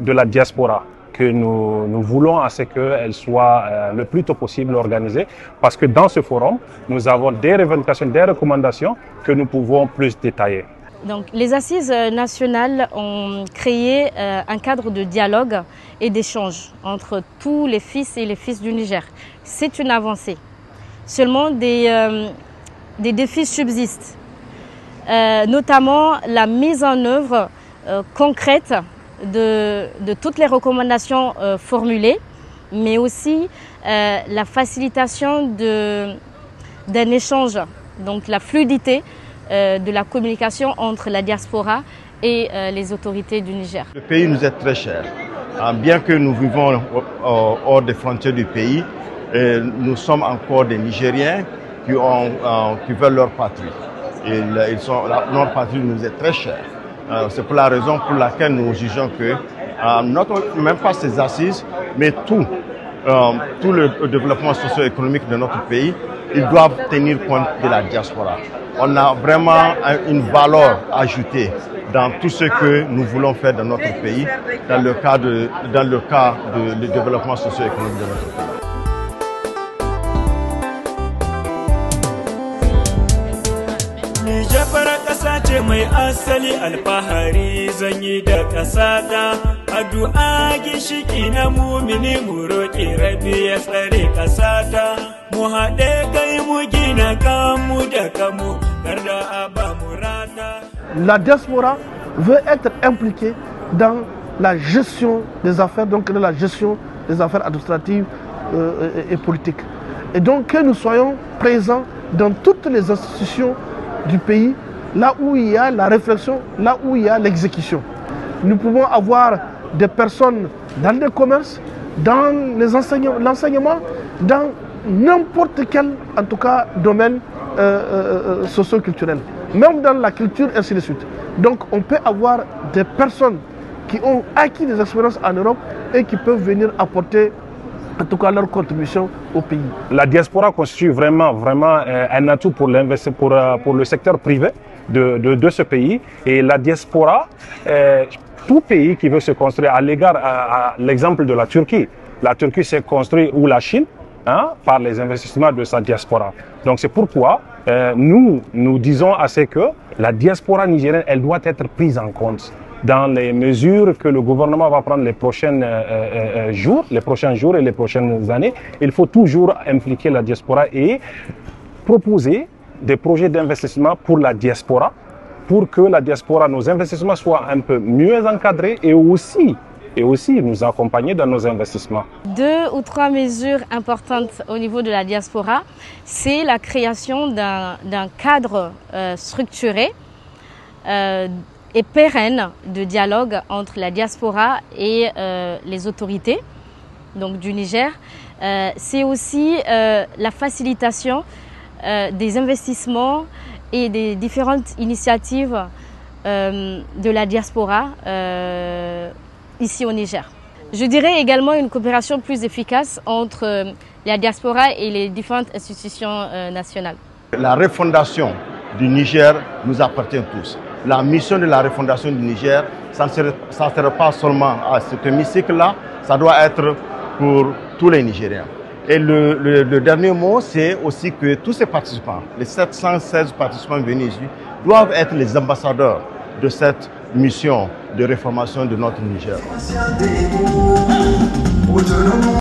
de la diaspora que nous voulons à ce qu'elle soit le plus tôt possible organisée, parce que dans ce forum, nous avons des revendications, des recommandations que nous pouvons plus détailler. Donc, les assises nationales ont créé un cadre de dialogue et d'échange entre tous les fils et les fils du Niger. C'est une avancée. Seulement des défis subsistent, notamment la mise en œuvre concrète de toutes les recommandations formulées, mais aussi la facilitation d'un échange, donc la fluidité de la communication entre la diaspora et les autorités du Niger. Le pays nous est très cher. Bien que nous vivons hors des frontières du pays, nous sommes encore des Nigériens qui veulent leur patrie. Notre patrie nous est très chère. C'est pour la raison pour laquelle nous jugeons que, même pas ces assises, mais tout le développement socio-économique de notre pays, ils doivent tenir compte de la diaspora. On a vraiment une valeur ajoutée dans tout ce que nous voulons faire dans notre pays, dans le cas du développement socio-économique de notre pays. Jafara ƙasa ce mai asali alfahari zan yi da ƙasata, addu'a ginshiki na mumini mu roƙi Rabi ya tsare ƙasata, mu haɗe kai mu gina kanmu da kanmu garda a ba mu rata. La diaspora veut être impliquée dans la gestion des affaires, donc dans la gestion des affaires administratives et politiques. Et donc que nous soyons présents dans toutes les institutions du pays, là où il y a la réflexion, là où il y a l'exécution. Nous pouvons avoir des personnes dans le commerce, dans l'enseignement, dans n'importe quel, en tout cas, domaine socio-culturel, même dans la culture, ainsi de suite. Donc on peut avoir des personnes qui ont acquis des expériences en Europe et qui peuvent venir apporter en tout cas leur contribution au pays. La diaspora constitue vraiment un atout pour le secteur privé de ce pays. Et la diaspora, tout pays qui veut se construire, à l'égard à l'exemple de la Turquie s'est construite, ou la Chine, par les investissements de sa diaspora. Donc c'est pourquoi nous disons assez que la diaspora nigérienne, elle doit être prise en compte dans les mesures que le gouvernement va prendre les prochains jours et les prochaines années. Il faut toujours impliquer la diaspora et proposer des projets d'investissement pour la diaspora, pour que la diaspora, nos investissements soient un peu mieux encadrés et aussi nous accompagner dans nos investissements. 2 ou 3 mesures importantes au niveau de la diaspora, c'est la création d'un cadre structuré et pérenne de dialogue entre la diaspora et les autorités donc du Niger. C'est aussi la facilitation des investissements et des différentes initiatives de la diaspora ici au Niger. Je dirais également une coopération plus efficace entre la diaspora et les différentes institutions nationales. La refondation du Niger nous appartient tous. La mission de la refondation du Niger, ça ne sera pas seulement à cet hémicycle-là, ça doit être pour tous les Nigériens. Et le dernier mot, c'est aussi que tous ces participants, les 716 participants venus ici, doivent être les ambassadeurs de cette mission de réformation de notre Niger.